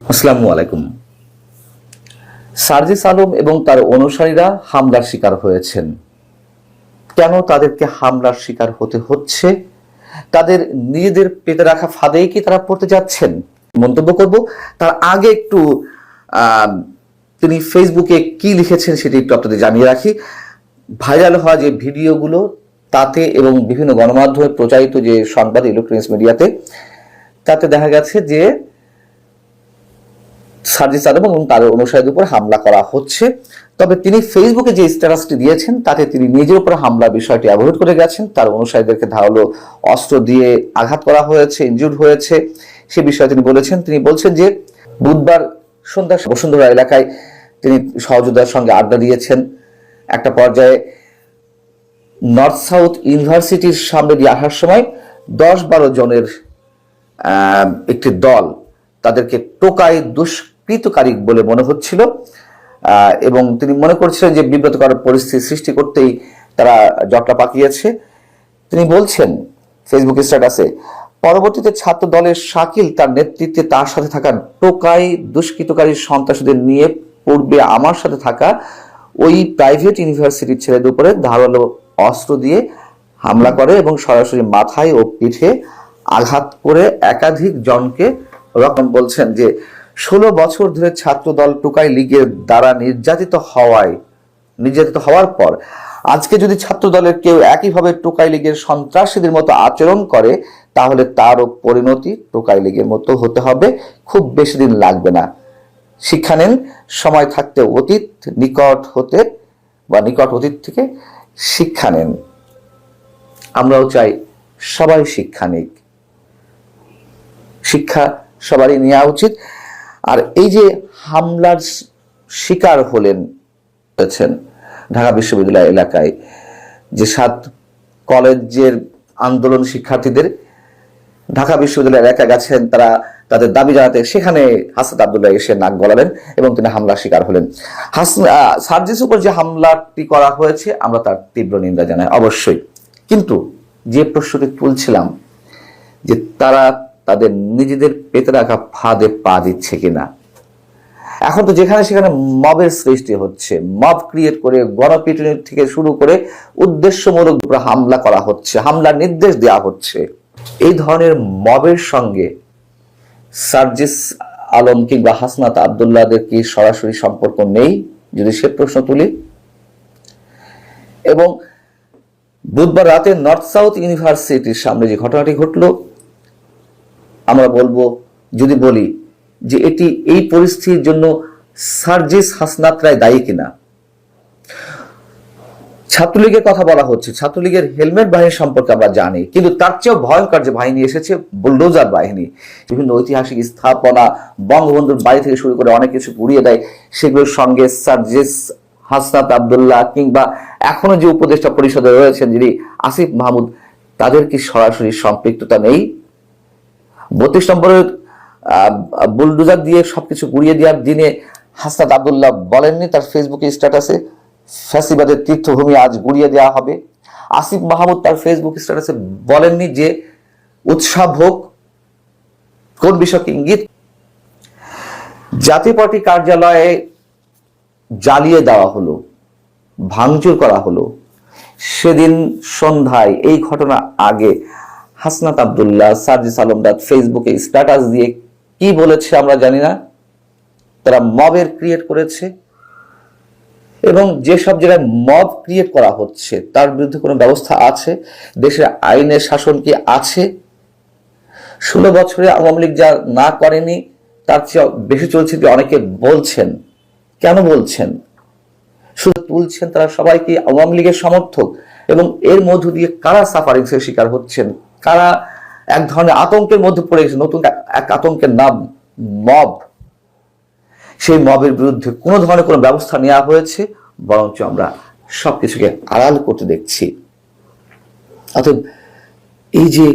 আসসালামু আলাইকুম। সার্জিস আলম এবং তার অনুসারীরা হামলার শিকার হয়েছেন। কেন তাদেরকে হামলার শিকার হতে হচ্ছে? তাদের নিজেদের পেতে রাখা ফাঁদেই কি তারা পড়তে যাচ্ছেন? মন্তব্য করব তার আগে একটু তিনি ফেসবুকে কি লিখেছেন সেটি একটু আপনাদের জানিয়ে রাখি। ভাইরাল হওয়া যে ভিডিওগুলো তাতে এবং বিভিন্ন গণমাধ্যমে প্রচারিত যে সংবাদ ইলেকট্রনিক্স মিডিয়াতে, তাতে দেখা গেছে যে সার্জিস আলম এবং তার অনুসারীদের উপর হামলা করা হচ্ছে। তবে তিনি ফেসবুকে যে স্ট্যাটাসটি দিয়েছেন তাতে তিনি নিজের উপর হামলা বিষয়টি অ্যাভয়েড করে গেছেন। তার অনুসারীদেরকে ধারালো অস্ত্র দিয়ে আঘাত করা হয়েছে, ইনজুর্ড হয়েছে, সে বিষয়ে তিনি বলেছেন। তিনি বলছেন যে বুধবার সন্ধ্যা বসুন্ধরা এলাকায় তিনি সহযোদ্ধার সঙ্গে আড্ডা দিয়েছেন। একটা পর্যায়ে নর্থ সাউথ ইউনিভার্সিটির সামনে দিয়ে আসার সময় 10-12 জনের একটি দল তাদেরকে টোকাই দুষ্কৃতকারী বলে মনে হচ্ছিল এবং তিনি মনে করছিলেন যে বিব্রতকর পরিস্থিতি সৃষ্টি করতেই তারা জটলা পাকিয়েছে। তিনি বলছেন ফেসবুক স্ট্যাটাসে, পরবর্তীতে ছাত্র দলের শাকিল তার নেতৃত্বে তার সাথে থাকা টোকাই দুষ্কৃতকারী সন্ত্রাসীদের নিয়ে পূর্বে আমার সাথে থাকা ওই প্রাইভেট ইউনিভার্সিটির ছেলেদের উপরে ধারালো অস্ত্র দিয়ে হামলা করে এবং সরাসরি মাথায় ও পিঠে আঘাত করে একাধিক জনকে রকম বলছেন যে 16 বছর ধরে ছাত্র দল টোকাই লীগের দ্বারা নির্যাতিত হওয়ার পর আজকে যদি ছাত্র দলের কেউ একইভাবে টোকাই লীগের সন্ত্রাসীদের মতো আচরণ করে তাহলে তারও পরিণতি টোকাই লীগের মতো হতে হবে। খুব বেশি দিন লাগবে না। শিক্ষা নেন, সময় থাকতে নিকট অতীত থেকে শিক্ষা নেন। আমরাও চাই সবাই শিক্ষা নিক, শিক্ষা সবারই নেওয়া উচিত। আর এই যে হামলার শিকার হয়েছেন ঢাকা বিশ্ববিদ্যালয় এলাকায় যে 7 কলেজের আন্দোলন শিক্ষার্থীদের ঢাকা বিশ্ববিদ্যালয় এলাকায় গেছেন, তারা তাদের দাবি জানাতে, সেখানে হাসনাত আব্দুল্লাহ এসে নাক গলালেন এবং তিনি হামলার শিকার হলেন। সার্জিস উপর যে হামলাটি করা হয়েছে আমরা তার তীব্র নিন্দা জানাই অবশ্যই, কিন্তু যে প্রশ্নটি তুলছিলাম যে তারা তাদের নিজেদের পেতে রাখা ফাঁদে পা দিচ্ছে কিনা। এখন তো যেখানে সেখানে মবের সৃষ্টি হচ্ছে, মব ক্রিয়েট করে গণপিটুনি থেকে শুরু করে উদ্দেশ্যমূলক হামলা করা হচ্ছে, হামলার নির্দেশ দেওয়া হচ্ছে। এই ধরনের মবের সঙ্গে সার্জিস আলম কিংবা হাসনাত আব্দুল্লাহদের কি সরাসরি সম্পর্ক নেই যদি সে প্রশ্ন তুলি? এবং বুধবার রাতে নর্থ সাউথ ইউনিভার্সিটির সামনে যে ঘটনাটি ঘটলো, আমরা বলি যে এটি এই পরিস্থিতির জন্য সার্জিস হাসনাতরাই দায়ী কিনা। ছাত্রলীগের কথা বলা হচ্ছে, ছাত্রলীগের হেলমেট বাহিনী সম্পর্কে আমরা জানি, কিন্তু তার চেয়েও ভয়ঙ্কর যে বাহিনী এসেছে বুলডোজার বাহিনী। বিভিন্ন ঐতিহাসিক স্থাপনা, বঙ্গবন্ধুর বাড়ি থেকে শুরু করে অনেক কিছু পুড়িয়ে দেয়। সেগুলোর সঙ্গে সার্জিস, হাসনাত আব্দুল্লাহ কিংবা এখনো যে উপদেষ্টা পরিষদে রয়েছেন যিনি আসিফ মাহমুদ, তাদের কি সরাসরি সম্পৃক্ততা নেই? 32 নম্বরের বুলডোজার দিয়ে সবকিছু গুড়িয়ে দেওয়ার দিনে হাসনাত আব্দুল্লাহ বলেননি তার ফেসবুকে স্ট্যাটাসে ফ্যাসিবাদের তীর্থভূমি আজ গুড়িয়ে দেওয়া হবে? আসিফ মাহমুদ তার ফেসবুক স্ট্যাটাসে বলেননি যে উৎসব হোক? কোন বিষয়কে ইঙ্গিত? জাতীয় পার্টি কার্যালয়ে জ্বালিয়ে দেওয়া হলো, ভাঙচুর করা হলো। সেদিন সন্ধ্যায় এই ঘটনা আগে হাসনাত আব্দুল্লাহ, সার্জিস আলমরা ফেসবুকে স্ট্যাটাস দিয়ে কি বলেছে আমরা জানি না। তারা মবের ক্রিয়েট করেছে এবং যেসব জায়গায় মব ক্রিয়েট করা হচ্ছে তার বিরুদ্ধে কোনো ব্যবস্থা আছে? দেশের আইনের শাসন কি আছে? 16 বছরে আওয়ামী লীগ যা না করেনি তার চেয়ে বেশি চলছে কি অনেকে বলছেন। কেন বলছেন? শুধু তুলছেন তারা সবাই কি আওয়ামী লীগের সমর্থক? এবং এর মধ্য দিয়ে কারা সাফারিংসের শিকার হচ্ছেন, কারা এক ধরনের আতঙ্কের মধ্যে পড়ে গেছে, নতুন এক আতঙ্কের নাম মব। সেই মবের বিরুদ্ধে কোনো ধরনের কোনো ব্যবস্থা নেওয়া হয়েছে? বরঞ্চ আমরা সবকিছুকে আড়াল করতে দেখছি। অতএব এই যে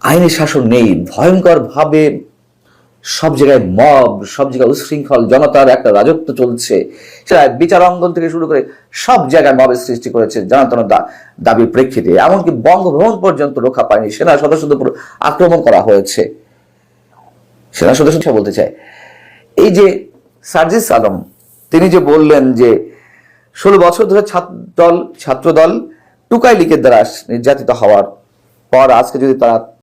আইনের শাসন নেই, ভয়ঙ্কর ভাবে সব জায়গায় মব, সব জায়গায় উশৃঙ্খল জনতার একটা রাজত্ব চলছে, সেটা বিচার অঙ্গন থেকে শুরু করে সব জায়গায় মবের সৃষ্টি করেছে জনাতন দাবির প্রেক্ষিতে। এমনকি বঙ্গভবন পর্যন্ত রক্ষা পায়নি, সেনা সদস্যদের উপর আক্রমণ করা হয়েছে। সেনা সদস্য বলতে চায় এই যে সার্জিস আলম, তিনি যে বললেন যে 16 বছর ধরে ছাত্রদল টুকাই লীগের দ্বারা নির্যাতিত হওয়ার পর আজকে যদি তারা